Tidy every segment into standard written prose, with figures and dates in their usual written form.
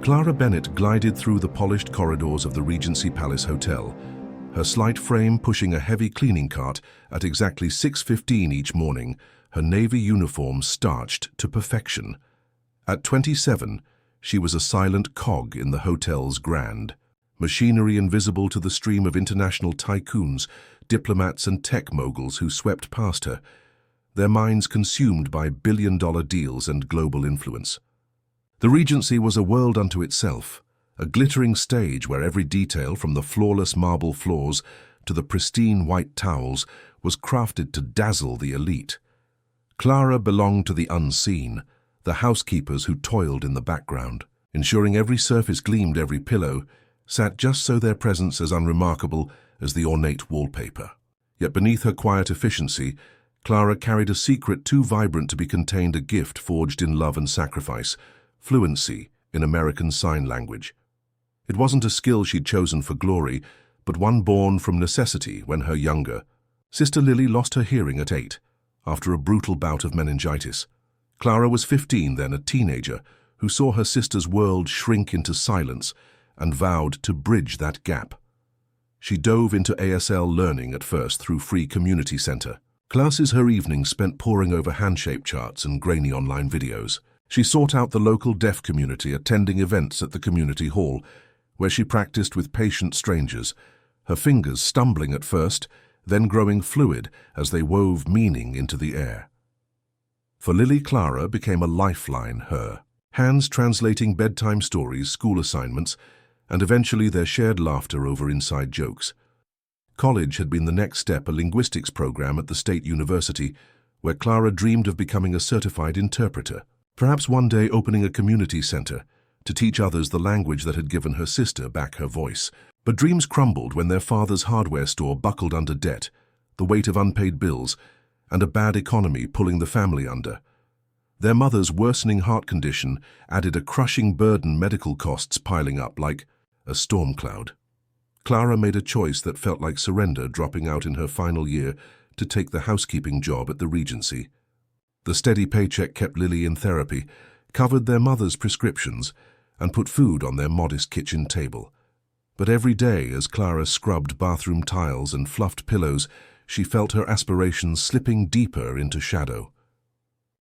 Clara Bennett glided through the polished corridors of the Regency Palace Hotel, her slight frame pushing a heavy cleaning cart at exactly 6:15 each morning, her navy uniform starched to perfection. At 27, she was a silent cog in the hotel's grand. Machinery invisible to the stream of international tycoons, diplomats and tech moguls who swept past her, their minds consumed by billion-dollar deals and global influence. The Regency was a world unto itself, a glittering stage where every detail, from the flawless marble floors to the pristine white towels, was crafted to dazzle the elite. Clara belonged to the unseen, the housekeepers who toiled in the background, ensuring every surface gleamed, every pillow sat just so their presence as unremarkable as the ornate wallpaper. Yet beneath her quiet efficiency, Clara carried a secret too vibrant to be contained, a gift forged in love and sacrifice, fluency in American Sign Language. It wasn't a skill she'd chosen for glory, but one born from necessity when her younger sister Lily lost her hearing at 8, after a brutal bout of meningitis. Clara was 15 then, a teenager who saw her sister's world shrink into silence and vowed to bridge that gap. She dove into ASL learning at first through free community center. Classes her evenings spent poring over hand-shaped charts and grainy online videos. She sought out the local deaf community, attending events at the community hall, where she practiced with patient strangers, her fingers stumbling at first, then growing fluid as they wove meaning into the air. For Lily, Clara became a lifeline, her hands translating bedtime stories, school assignments, and eventually their shared laughter over inside jokes. College had been the next step, a linguistics program at the State University, where Clara dreamed of becoming a certified interpreter, perhaps one day opening a community center to teach others the language that had given her sister back her voice. But dreams crumbled when their father's hardware store buckled under debt, the weight of unpaid bills, and a bad economy pulling the family under. Their mother's worsening heart condition added a crushing burden, medical costs piling up like a storm cloud. Clara made a choice that felt like surrender, dropping out in her final year to take the housekeeping job at the Regency. The steady paycheck kept Lily in therapy, covered their mother's prescriptions, and put food on their modest kitchen table. But every day, as Clara scrubbed bathroom tiles and fluffed pillows, she felt her aspirations slipping deeper into shadow.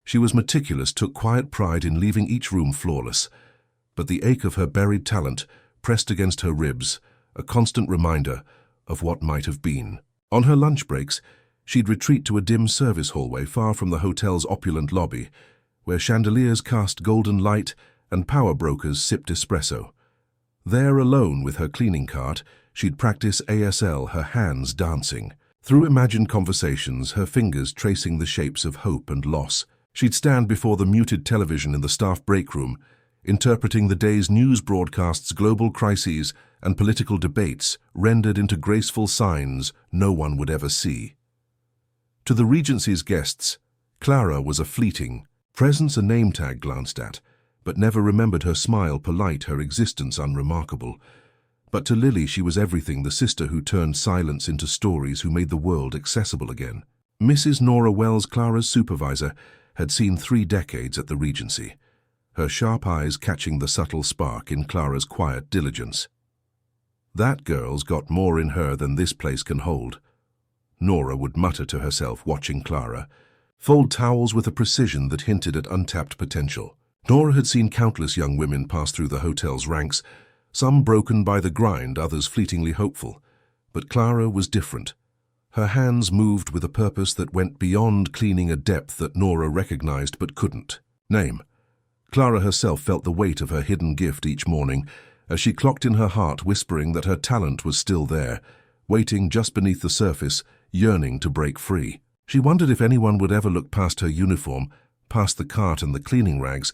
She was meticulous, took quiet pride in leaving each room flawless, but the ache of her buried talent pressed against her ribs, a constant reminder of what might have been. On her lunch breaks, she'd retreat to a dim service hallway far from the hotel's opulent lobby, where chandeliers cast golden light and power brokers sipped espresso. There, alone with her cleaning cart, she'd practice ASL, her hands dancing. Through imagined conversations, her fingers tracing the shapes of hope and loss. She'd stand before the muted television in the staff break room, interpreting the day's news broadcasts, global crises, and political debates rendered into graceful signs no one would ever see. To the Regency's guests, Clara was a fleeting presence, a name tag glanced at, but never remembered her smile, polite, her existence unremarkable. But to Lily she was everything, the sister who turned silence into stories, who made the world accessible again. Mrs. Nora Wells, Clara's supervisor, had seen 3 decades at the Regency, her sharp eyes catching the subtle spark in Clara's quiet diligence. "That girl's got more in her than this place can hold," Nora would mutter to herself, watching Clara fold towels with a precision that hinted at untapped potential. Nora had seen countless young women pass through the hotel's ranks, some broken by the grind, others fleetingly hopeful. But Clara was different. Her hands moved with a purpose that went beyond cleaning, a depth that Nora recognized but couldn't name. Clara herself felt the weight of her hidden gift each morning as she clocked in her heart, whispering that her talent was still there, waiting just beneath the surface, yearning to break free. She wondered if anyone would ever look past her uniform, past the cart and the cleaning rags,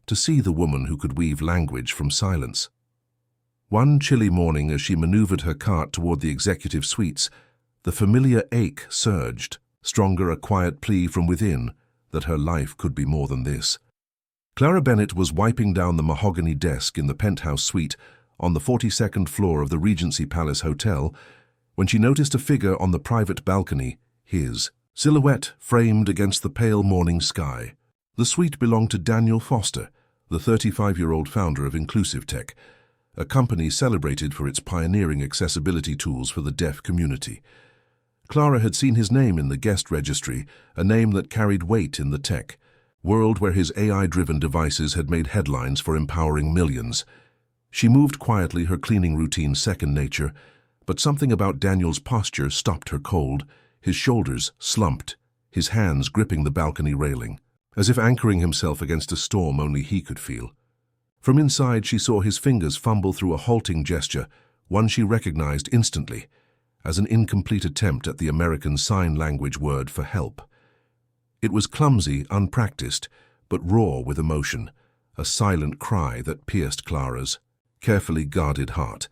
to see the woman who could weave language from silence. One chilly morning, as she maneuvered her cart toward the executive suites, the familiar ache surged, stronger, a quiet plea from within that her life could be more than this. Clara Bennett was wiping down the mahogany desk in the penthouse suite on the 42nd floor of the Regency Palace Hotel when she noticed a figure on the private balcony, his silhouette framed against the pale morning sky. The suite belonged to Daniel Foster, the 35-year-old founder of Inclusive Tech, a company celebrated for its pioneering accessibility tools for the deaf community. Clara had seen his name in the guest registry, a name that carried weight in the tech world where his AI-driven devices had made headlines for empowering millions. She moved quietly, her cleaning routine second nature, but something about Daniel's posture stopped her cold. His shoulders slumped, his hands gripping the balcony railing, as if anchoring himself against a storm only he could feel. From inside, she saw his fingers fumble through a halting gesture, one she recognized instantly as an incomplete attempt at the American Sign Language word for help. It was clumsy, unpracticed, but raw with emotion, a silent cry that pierced Clara's carefully guarded heart.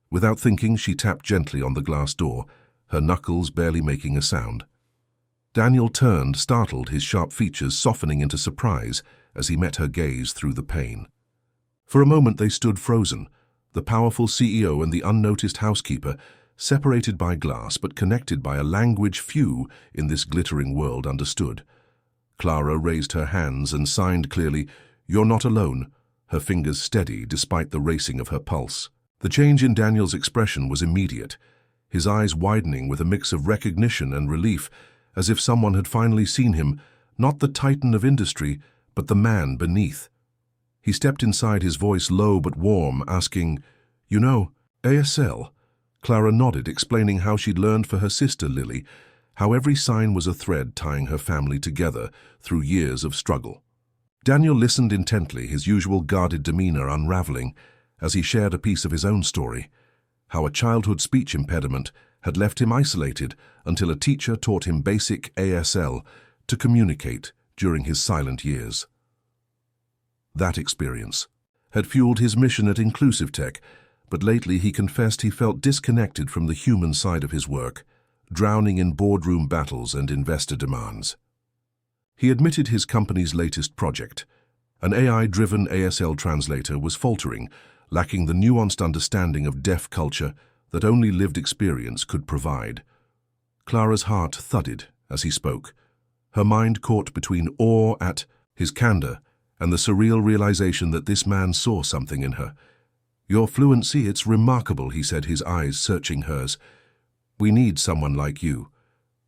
Without thinking, she tapped gently on the glass door, her knuckles barely making a sound. Daniel turned, startled, his sharp features softening into surprise as he met her gaze through the pane. For a moment they stood frozen, the powerful CEO and the unnoticed housekeeper, separated by glass but connected by a language few in this glittering world understood. Clara raised her hands and signed clearly, "You're not alone," her fingers steady despite the racing of her pulse. The change in Daniel's expression was immediate, his eyes widening with a mix of recognition and relief, as if someone had finally seen him, not the titan of industry, but the man beneath. He stepped inside, his voice low but warm, asking, "You know, ASL?" Clara nodded, explaining how she'd learned for her sister Lily, how every sign was a thread tying her family together through years of struggle. Daniel listened intently, his usual guarded demeanor unraveling, as he shared a piece of his own story, how a childhood speech impediment had left him isolated until a teacher taught him basic ASL to communicate during his silent years. That experience had fueled his mission at Inclusive Tech, but lately he confessed he felt disconnected from the human side of his work, drowning in boardroom battles and investor demands. He admitted his company's latest project, an AI-driven ASL translator, was faltering, lacking the nuanced understanding of deaf culture that only lived experience could provide. Clara's heart thudded as he spoke, her mind caught between awe at his candor and the surreal realization that this man saw something in her. "Your fluency, it's remarkable," he said, his eyes searching hers. "We need someone like you,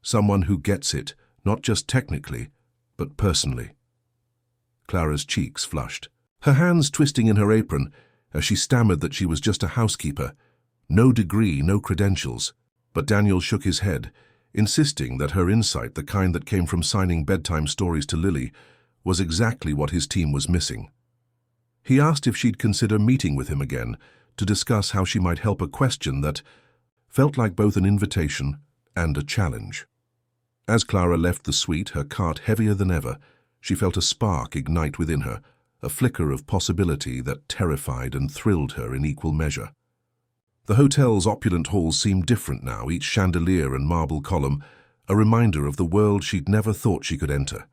someone who gets it, not just technically, but personally." Clara's cheeks flushed, her hands twisting in her apron as she stammered that she was just a housekeeper, no degree, no credentials. But Daniel shook his head, insisting that her insight, the kind that came from signing bedtime stories to Lily, was exactly what his team was missing. He asked if she'd consider meeting with him again to discuss how she might help a question that felt like both an invitation and a challenge. As Clara left the suite, her cart heavier than ever, she felt a spark ignite within her, a flicker of possibility that terrified and thrilled her in equal measure. The hotel's opulent halls seemed different now, each chandelier and marble column a reminder of the world she'd never thought she could enter.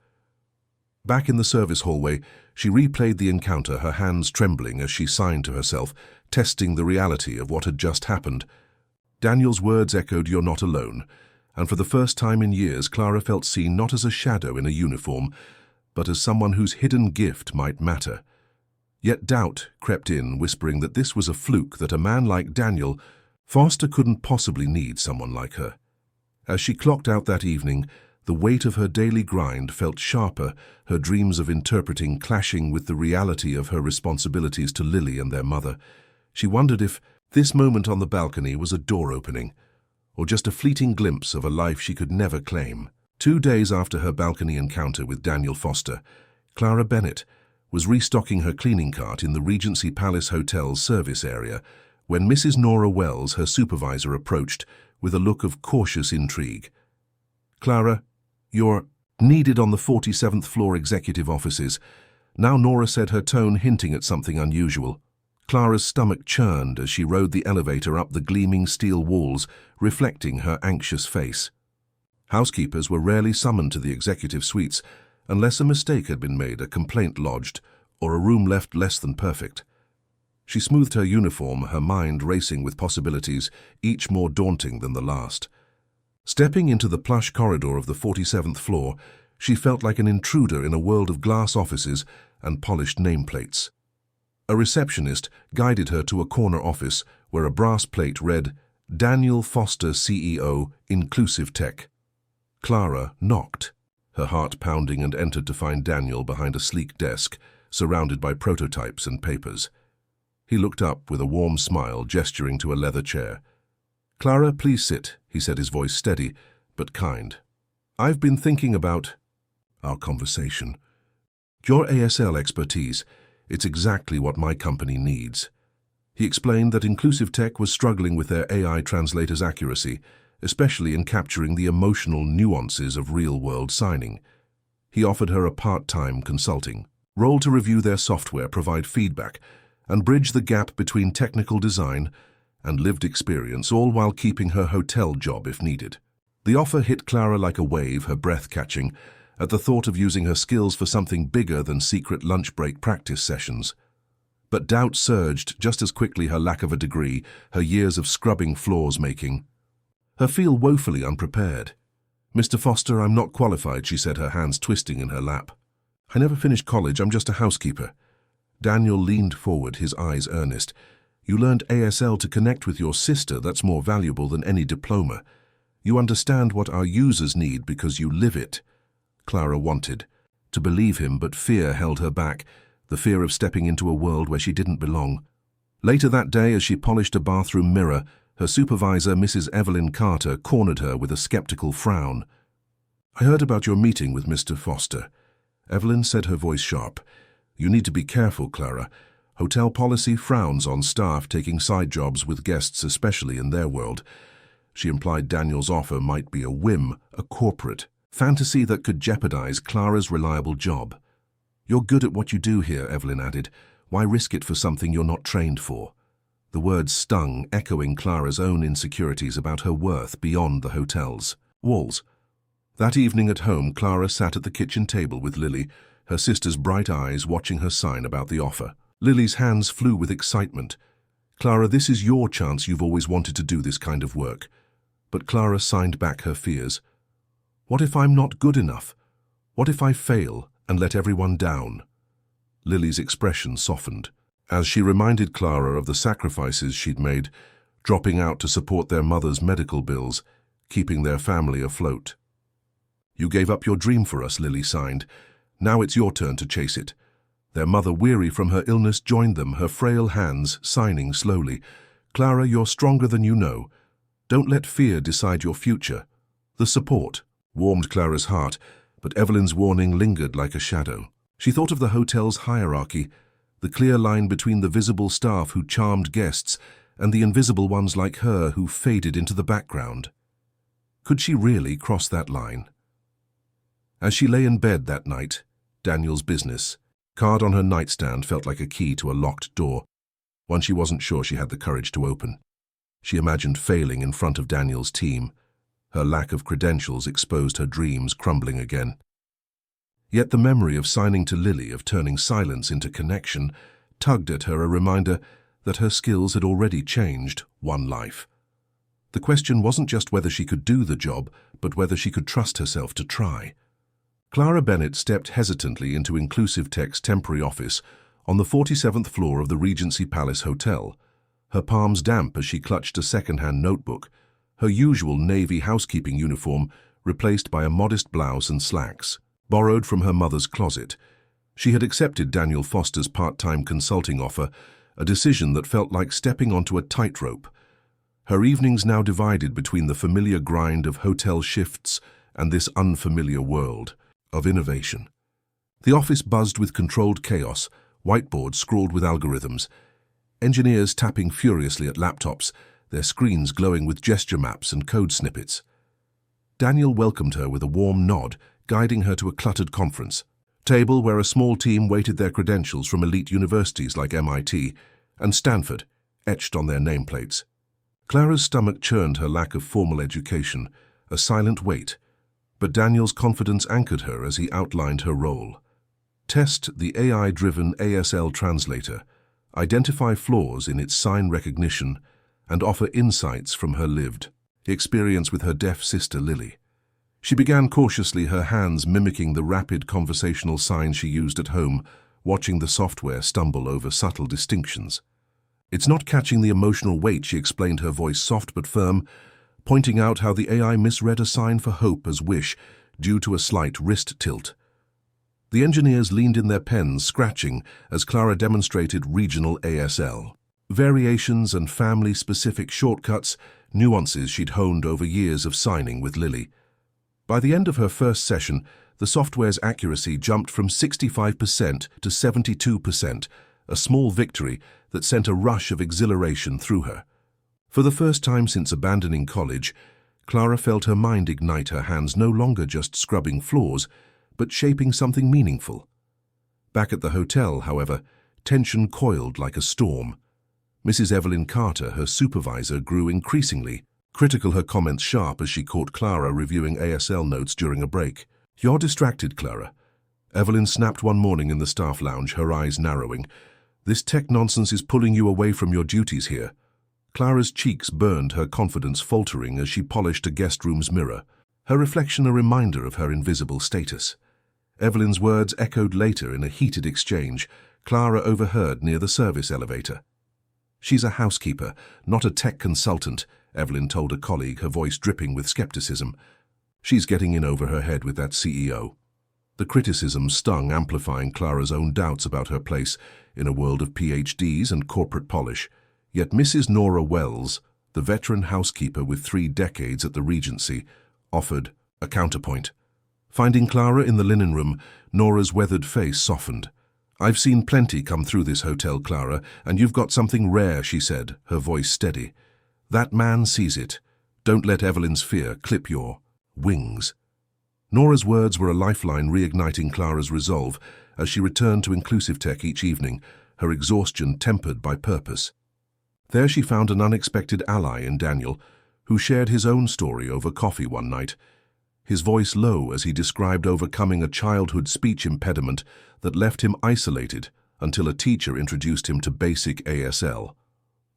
Back in the service hallway, she replayed the encounter, her hands trembling as she signed to herself, testing the reality of what had just happened. Daniel's words echoed, "You're not alone," and for the first time in years, Clara felt seen not as a shadow in a uniform, but as someone whose hidden gift might matter. Yet doubt crept in, whispering that this was a fluke, that a man like Daniel Foster couldn't possibly need someone like her. As she clocked out that evening, the weight of her daily grind felt sharper, her dreams of interpreting clashing with the reality of her responsibilities to Lily and their mother. She wondered if this moment on the balcony was a door opening, or just a fleeting glimpse of a life she could never claim. 2 days after her balcony encounter with Daniel Foster, Clara Bennett was restocking her cleaning cart in the Regency Palace Hotel's service area when Mrs. Nora Wells, her supervisor, approached with a look of cautious intrigue. "Clara, you're needed on the 47th floor executive offices," now Nora said, her tone hinting at something unusual. Clara's stomach churned as she rode the elevator up the gleaming steel walls, reflecting her anxious face. Housekeepers were rarely summoned to the executive suites unless a mistake had been made, a complaint lodged, or a room left less than perfect. She smoothed her uniform, her mind racing with possibilities, each more daunting than the last. Stepping into the plush corridor of the 47th floor, she felt like an intruder in a world of glass offices and polished nameplates. A receptionist guided her to a corner office where a brass plate read, "Daniel Foster, CEO, Inclusive Tech." Clara knocked, her heart pounding, and entered to find Daniel behind a sleek desk, surrounded by prototypes and papers. He looked up with a warm smile, gesturing to a leather chair. "Clara, please sit," he said, his voice steady but kind. "I've been thinking about our conversation. Your ASL expertise, it's exactly what my company needs." He explained that Inclusive Tech was struggling with their AI translator's accuracy, especially in capturing the emotional nuances of real-world signing. He offered her a part-time consulting role to review their software, provide feedback, and bridge the gap between technical design and lived experience, all while keeping her hotel job if needed. The offer hit Clara like a wave, her breath catching, at the thought of using her skills for something bigger than secret lunch break practice sessions. But doubt surged just as quickly, her lack of a degree, her years of scrubbing floors making her feel woefully unprepared. "Mr. Foster, I'm not qualified," she said, her hands twisting in her lap. "I never finished college, I'm just a housekeeper." Daniel leaned forward, his eyes earnest. "You learned ASL to connect with your sister. That's more valuable than any diploma. You understand what our users need because you live it." Clara wanted to believe him, but fear held her back, the fear of stepping into a world where she didn't belong. Later that day, as she polished a bathroom mirror, her supervisor, Mrs. Evelyn Carter, cornered her with a skeptical frown. "I heard about your meeting with Mr. Foster." Evelyn said, her voice sharp. "You need to be careful, Clara. Hotel policy frowns on staff taking side jobs with guests, especially in their world." She implied Daniel's offer might be a whim, a corporate fantasy that could jeopardize Clara's reliable job. "You're good at what you do here," Evelyn added. "Why risk it for something you're not trained for?" The words stung, echoing Clara's own insecurities about her worth beyond the hotel's walls. That evening at home, Clara sat at the kitchen table with Lily, her sister's bright eyes watching her sign about the offer. Lily's hands flew with excitement. "Clara, this is your chance. You've always wanted to do this kind of work." But Clara signed back her fears. "What if I'm not good enough? What if I fail and let everyone down?" Lily's expression softened as she reminded Clara of the sacrifices she'd made, dropping out to support their mother's medical bills, keeping their family afloat. "You gave up your dream for us," Lily signed. "Now it's your turn to chase it." Their mother, weary from her illness, joined them, her frail hands signing slowly. "Clara, you're stronger than you know. Don't let fear decide your future." The support warmed Clara's heart, but Evelyn's warning lingered like a shadow. She thought of the hotel's hierarchy, the clear line between the visible staff who charmed guests and the invisible ones like her who faded into the background. Could she really cross that line? As she lay in bed that night, Daniel's business card on her nightstand felt like a key to a locked door, one she wasn't sure she had the courage to open. She imagined failing in front of Daniel's team. Her lack of credentials exposed her dreams crumbling again. Yet the memory of signing to Lily, of turning silence into connection, tugged at her, a reminder that her skills had already changed one life. The question wasn't just whether she could do the job, but whether she could trust herself to try. Clara Bennett stepped hesitantly into Inclusive Tech's temporary office on the 47th floor of the Regency Palace Hotel, her palms damp as she clutched a second-hand notebook, her usual navy housekeeping uniform replaced by a modest blouse and slacks, borrowed from her mother's closet. She had accepted Daniel Foster's part-time consulting offer, a decision that felt like stepping onto a tightrope. Her evenings now divided between the familiar grind of hotel shifts and this unfamiliar world of innovation. The office buzzed with controlled chaos, whiteboards scrawled with algorithms, engineers tapping furiously at laptops, their screens glowing with gesture maps and code snippets. Daniel welcomed her with a warm nod, guiding her to a cluttered conference table where a small team waited their credentials from elite universities like MIT and Stanford, etched on their nameplates. Clara's stomach churned, her lack of formal education, a silent weight, but Daniel's confidence anchored her as he outlined her role. Test the AI-driven ASL translator, identify flaws in its sign recognition, and offer insights from her lived experience with her deaf sister Lily. She began cautiously, her hands mimicking the rapid conversational signs she used at home, watching the software stumble over subtle distinctions. "It's not catching the emotional weight," she explained, her voice soft but firm, pointing out how the AI misread a sign for hope as wish due to a slight wrist tilt. The engineers leaned in their pens, scratching, as Clara demonstrated regional ASL. Variations and family-specific shortcuts, nuances she'd honed over years of signing with Lily. By the end of her first session, the software's accuracy jumped from 65% to 72%, a small victory that sent a rush of exhilaration through her. For the first time since abandoning college, Clara felt her mind ignite, her hands no longer just scrubbing floors, but shaping something meaningful. Back at the hotel, however, tension coiled like a storm. Mrs. Evelyn Carter, her supervisor, grew increasingly critical, her comments sharp as she caught Clara reviewing ASL notes during a break. "You're distracted, Clara," Evelyn snapped one morning in the staff lounge, her eyes narrowing. "This tech nonsense is pulling you away from your duties here." Clara's cheeks burned, her confidence faltering as she polished a guest room's mirror, her reflection a reminder of her invisible status. Evelyn's words echoed later in a heated exchange Clara overheard near the service elevator. "She's a housekeeper, not a tech consultant," Evelyn told a colleague, her voice dripping with skepticism. "She's getting in over her head with that CEO." The criticism stung, amplifying Clara's own doubts about her place in a world of PhDs and corporate polish. Yet Mrs. Nora Wells, the veteran housekeeper with 3 decades at the Regency, offered a counterpoint. Finding Clara in the linen room, Nora's weathered face softened. "I've seen plenty come through this hotel, Clara, and you've got something rare," she said, her voice steady. "That man sees it. Don't let Evelyn's fear clip your wings." Nora's words were a lifeline, reigniting Clara's resolve as she returned to inclusive tech each evening, her exhaustion tempered by purpose. There she found an unexpected ally in Daniel, who shared his own story over coffee one night, his voice low as he described overcoming a childhood speech impediment that left him isolated until a teacher introduced him to basic ASL.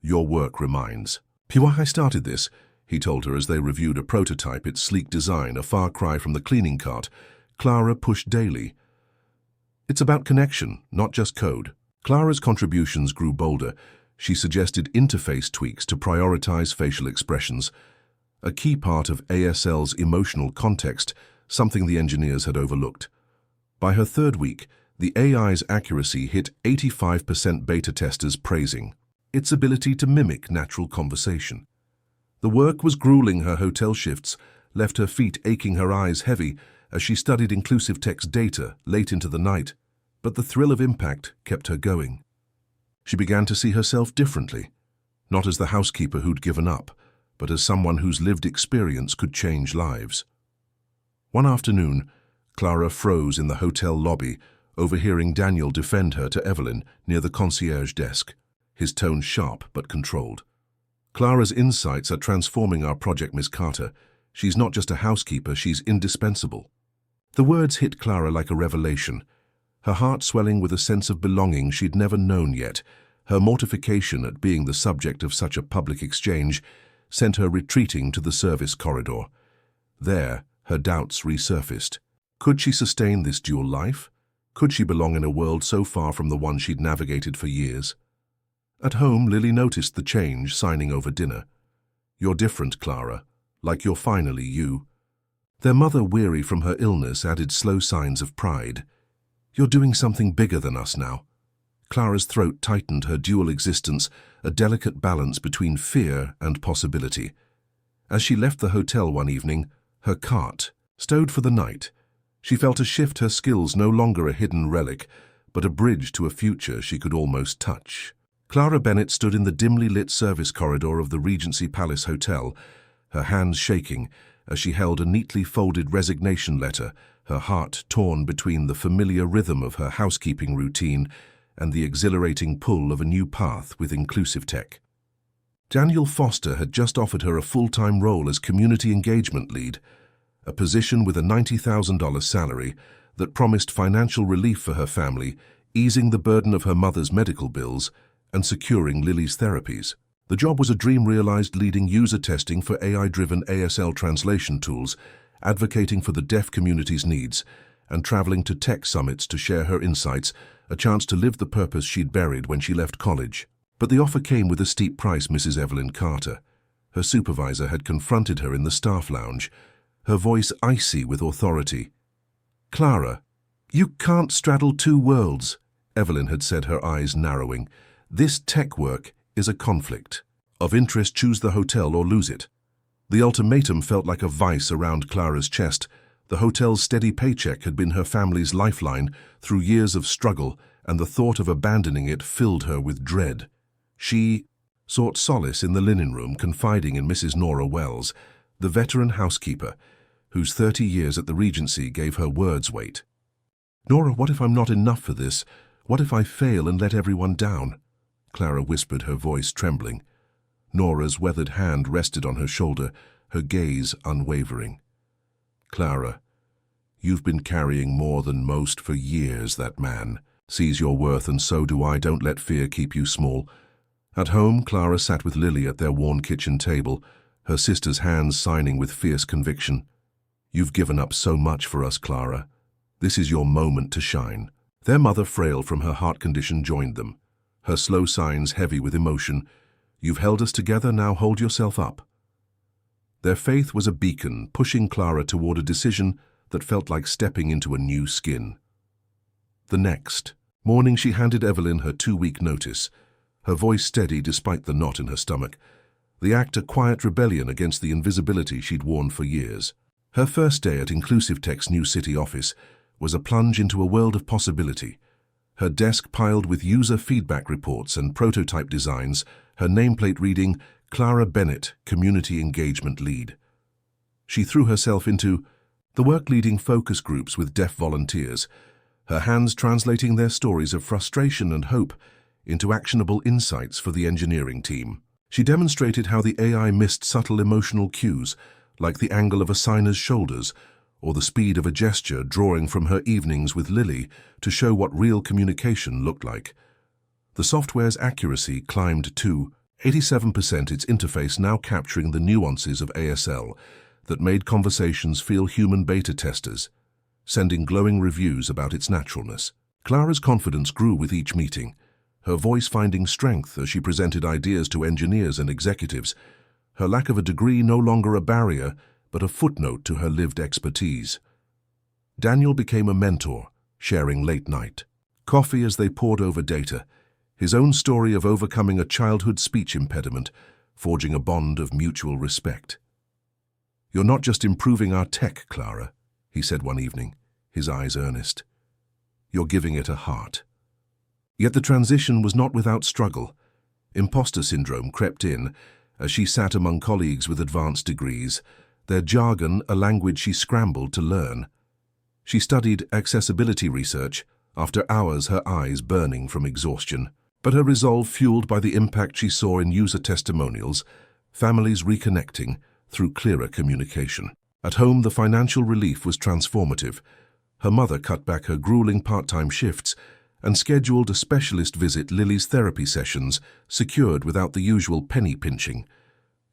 "Your work reminds." "Why I started this," he told her as they reviewed a prototype, its sleek design, a far cry from the cleaning cart Clara pushed daily. "It's about connection, not just code." Clara's contributions grew bolder. She suggested interface tweaks to prioritize facial expressions, a key part of ASL's emotional context, something the engineers had overlooked. By her 3rd week, the AI's accuracy hit 85%, beta testers praising its ability to mimic natural conversation. The work was grueling. Her hotel shifts left her feet aching, her eyes heavy as she studied inclusive tech's data late into the night, but the thrill of impact kept her going. She began to see herself differently, not as the housekeeper who'd given up, but as someone whose lived experience could change lives. One afternoon, Clara froze in the hotel lobby, overhearing Daniel defend her to Evelyn near the concierge desk, his tone sharp but controlled. "Clara's insights are transforming our project, Miss Carter. She's not just a housekeeper, she's indispensable." The words hit Clara like a revelation, her heart swelling with a sense of belonging she'd never known yet. Her mortification at being the subject of such a public exchange sent her retreating to the service corridor. There, her doubts resurfaced. Could she sustain this dual life? Could she belong in a world so far from the one she'd navigated for years? At home, Lily noticed the change, signing over dinner. "You're different, Clara, like you're finally you." Their mother, weary from her illness, added slow signs of pride. "You're doing something bigger than us now." Clara's throat tightened, her dual existence a delicate balance between fear and possibility. As she left the hotel one evening, her cart, stowed for the night, she felt a shift, her skills no longer a hidden relic, but a bridge to a future she could almost touch. Clara Bennett stood in the dimly lit service corridor of the Regency Palace Hotel, her hands shaking as she held a neatly folded resignation letter, her heart torn between the familiar rhythm of her housekeeping routine and the exhilarating pull of a new path with inclusive tech. Daniel Foster had just offered her a full-time role as community engagement lead, a position with a $90,000 salary that promised financial relief for her family, easing the burden of her mother's medical bills and securing Lily's therapies. The job was a dream realized, leading user testing for AI-driven ASL translation tools, advocating for the deaf community's needs, and traveling to tech summits to share her insights a chance to live the purpose she'd buried when she left college. But the offer came with a steep price, Mrs. Evelyn Carter. Her supervisor had confronted her in the staff lounge, her voice icy with authority. "Clara, you can't straddle two worlds," Evelyn had said, her eyes narrowing. "This tech work is a conflict of interest. Choose the hotel or lose it." The ultimatum felt like a vice around Clara's chest. The hotel's steady paycheck had been her family's lifeline through years of struggle, and the thought of abandoning it filled her with dread. She sought solace in the linen room, confiding in Mrs. Nora Wells, the veteran housekeeper, whose 30 years at the Regency gave her words weight. "Nora, what if I'm not enough for this? What if I fail and let everyone down?" Clara whispered, her voice trembling. Nora's weathered hand rested on her shoulder, her gaze unwavering. "Clara, you've been carrying more than most for years. That man sees your worth, and so do I. Don't let fear keep you small." At home, Clara sat with Lily at their worn kitchen table, her sister's hands signing with fierce conviction. "You've given up so much for us, Clara. This is your moment to shine." Their mother, frail from her heart condition, joined them, her slow signs heavy with emotion. "You've held us together, now hold yourself up." Their faith was a beacon, pushing Clara toward a decision that felt like stepping into a new skin. The next morning she handed Evelyn her 2-week notice, her voice steady despite the knot in her stomach, the act a quiet rebellion against the invisibility she'd worn for years. Her first day at Inclusive Tech's new city office was a plunge into a world of possibility. Her desk piled with user feedback reports and prototype designs, her nameplate reading, "Clara Bennett, Community Engagement Lead." She threw herself into the work, leading focus groups with deaf volunteers, her hands translating their stories of frustration and hope into actionable insights for the engineering team. She demonstrated how the AI missed subtle emotional cues, like the angle of a signer's shoulders or the speed of a gesture, drawing from her evenings with Lily to show what real communication looked like. The software's accuracy climbed to 87%, its interface now capturing the nuances of ASL that made conversations feel human. Beta testers sending glowing reviews about its naturalness. Clara's confidence grew with each meeting, her voice finding strength as she presented ideas to engineers and executives, her lack of a degree no longer a barrier, but a footnote to her lived expertise. Daniel became a mentor, sharing late-night coffee as they pored over data, his own story of overcoming a childhood speech impediment, forging a bond of mutual respect. "You're not just improving our tech, Clara," he said one evening, his eyes earnest. "You're giving it a heart." Yet the transition was not without struggle. Imposter syndrome crept in as she sat among colleagues with advanced degrees, their jargon a language she scrambled to learn. She studied accessibility research, after hours her eyes burning from exhaustion, but her resolve fueled by the impact she saw in user testimonials, families reconnecting through clearer communication. At home, the financial relief was transformative. Her mother cut back her grueling part-time shifts and scheduled a specialist visit. Lily's therapy sessions secured without the usual penny pinching.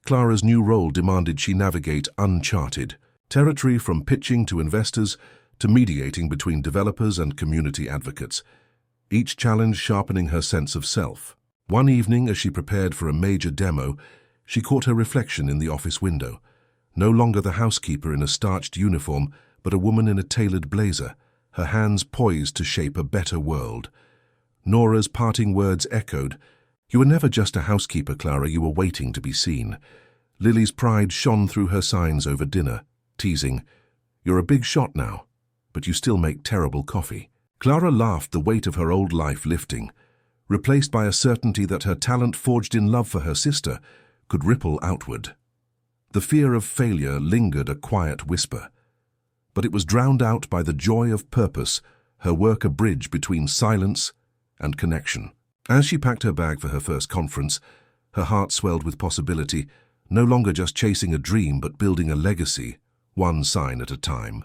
Clara's new role demanded she navigate uncharted territory, from pitching to investors to mediating between developers and community advocates, each challenge sharpening her sense of self. One evening, as she prepared for a major demo, she caught her reflection in the office window. No longer the housekeeper in a starched uniform, but a woman in a tailored blazer, her hands poised to shape a better world. Nora's parting words echoed, "You were never just a housekeeper, Clara, you were waiting to be seen." Lily's pride shone through her signs over dinner, teasing, "You're a big shot now, but you still make terrible coffee." Clara laughed, the weight of her old life lifting, replaced by a certainty that her talent, forged in love for her sister, could ripple outward. The fear of failure lingered, a quiet whisper, but it was drowned out by the joy of purpose, her work a bridge between silence and connection. As she packed her bag for her first conference, her heart swelled with possibility, no longer just chasing a dream but building a legacy, one sign at a time.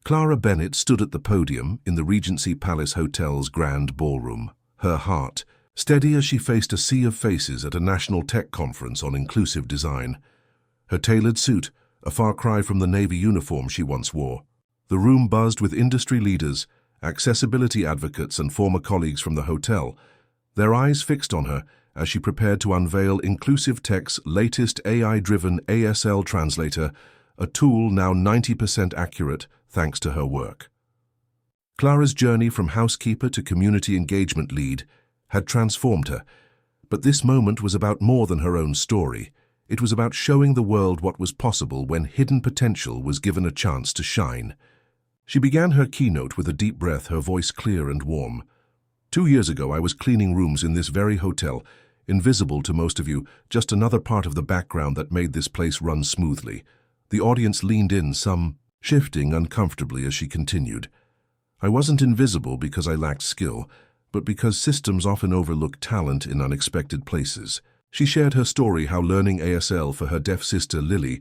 Clara Bennett stood at the podium in the Regency Palace Hotel's grand ballroom, her heart steady as she faced a sea of faces at a national tech conference on inclusive design. Her tailored suit, a far cry from the navy uniform she once wore, The room buzzed with industry leaders, accessibility advocates and former colleagues from the hotel, their eyes fixed on her as she prepared to unveil Inclusive Tech's latest AI-driven ASL translator, a tool now 90% accurate thanks to her work. Clara's journey from housekeeper to community engagement lead had transformed her, but this moment was about more than her own story. It was about showing the world what was possible when hidden potential was given a chance to shine. She began her keynote with a deep breath, her voice clear and warm. 2 years ago, I was cleaning rooms in this very hotel, invisible to most of you, just another part of the background that made this place run smoothly. The audience leaned in, some shifting uncomfortably as she continued. I wasn't invisible because I lacked skill, but because systems often overlook talent in unexpected places. She shared her story, how learning ASL for her deaf sister Lily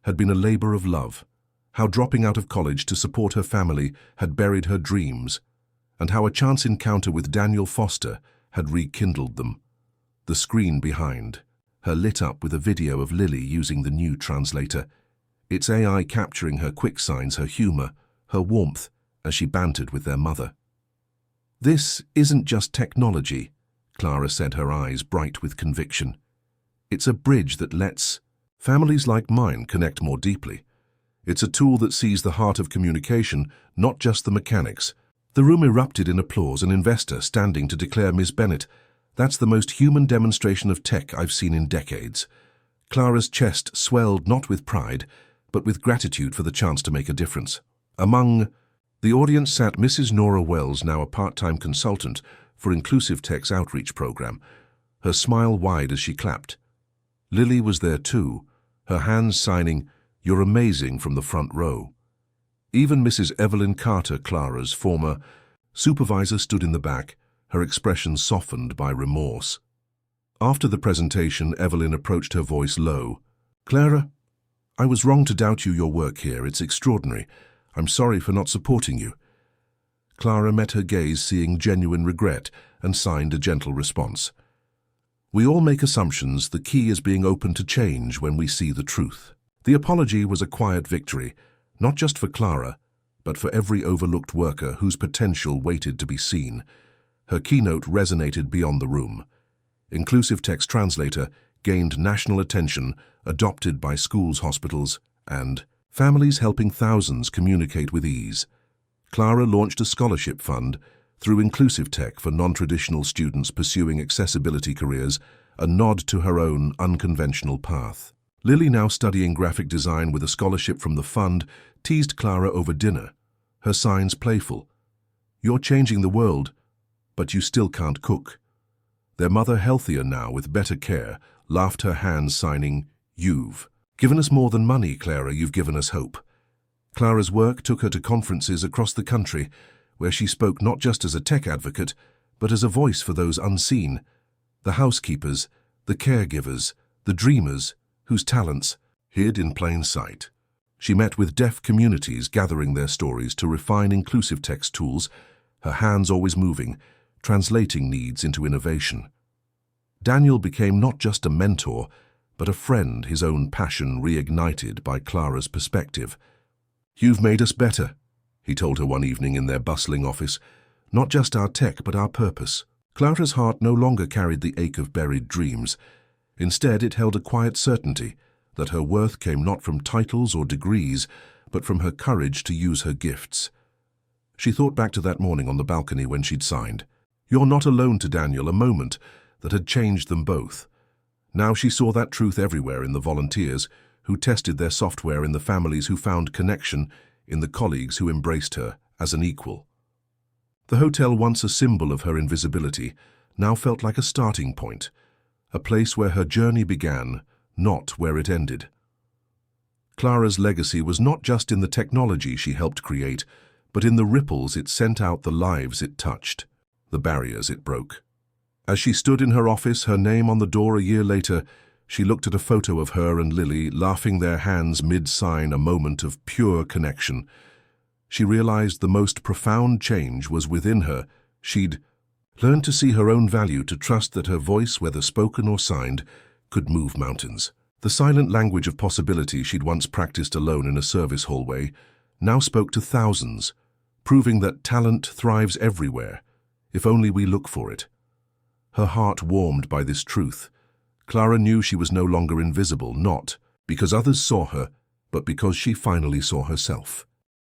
had been a labor of love, how dropping out of college to support her family had buried her dreams, and how a chance encounter with Daniel Foster had rekindled them. The screen behind her lit up with a video of Lily using the new translator, its AI capturing her quick signs, her humor, her warmth, as she bantered with their mother. "This isn't just technology," Clara said, her eyes bright with conviction. "It's a bridge that lets families like mine connect more deeply. It's a tool that sees the heart of communication, not just the mechanics." The room erupted in applause, an investor standing to declare, "Ms. Bennett, that's the most human demonstration of tech I've seen in decades." Clara's chest swelled not with pride, but with gratitude for the chance to make a difference. Among the audience sat Mrs. Nora Wells, now a part-time consultant for Inclusive Tech's outreach program, her smile wide as she clapped. Lily was there too, her hands signing, "You're amazing," from the front row. Even Mrs. Evelyn Carter, Clara's former supervisor, stood in the back, her expression softened by remorse. After the presentation, Evelyn approached, her voice low. "Clara, I was wrong to doubt your work here. It's extraordinary. I'm sorry for not supporting you." Clara met her gaze, seeing genuine regret, and signed a gentle response. "We all make assumptions. The key is being open to change when we see the truth." The apology was a quiet victory, not just for Clara, but for every overlooked worker whose potential waited to be seen. Her keynote resonated beyond the room. Inclusive Tech's translator gained national attention, adopted by schools, hospitals, and families, helping thousands communicate with ease. Clara launched a scholarship fund through Inclusive Tech for non-traditional students pursuing accessibility careers, a nod to her own unconventional path. Lily, now studying graphic design with a scholarship from the fund, teased Clara over dinner, her signs playful. "You're changing the world, but you still can't cook." Their mother, healthier now with better care, laughed, her hands signing, "You've given us more than money, Clara, you've given us hope." Clara's work took her to conferences across the country, where she spoke not just as a tech advocate, but as a voice for those unseen, the housekeepers, the caregivers, the dreamers, whose talents hid in plain sight. She met with deaf communities, gathering their stories to refine Inclusive Tech's tools, her hands always moving, translating needs into innovation. Daniel became not just a mentor, but a friend, his own passion reignited by Clara's perspective. "You've made us better," he told her one evening in their bustling office. "Not just our tech, but our purpose." Clara's heart no longer carried the ache of buried dreams. Instead, it held a quiet certainty that her worth came not from titles or degrees, but from her courage to use her gifts. She thought back to that morning on the balcony when she'd signed, "You're not alone," to Daniel, a moment that had changed them both. Now she saw that truth everywhere, in the volunteers who tested their software, in the families who found connection, in the colleagues who embraced her as an equal. The hotel, once a symbol of her invisibility, now felt like a starting point, a place where her journey began, not where it ended. Clara's legacy was not just in the technology she helped create, but in the ripples it sent out, the lives it touched, the barriers it broke. As she stood in her office, her name on the door a year later, she looked at a photo of her and Lily, laughing, their hands mid-sign, a moment of pure connection. She realized the most profound change was within her. She'd learned to see her own value, to trust that her voice, whether spoken or signed, could move mountains. The silent language of possibility she'd once practiced alone in a service hallway now spoke to thousands, proving that talent thrives everywhere, if only we look for it. Her heart warmed by this truth. Clara knew she was no longer invisible, not because others saw her, but because she finally saw herself.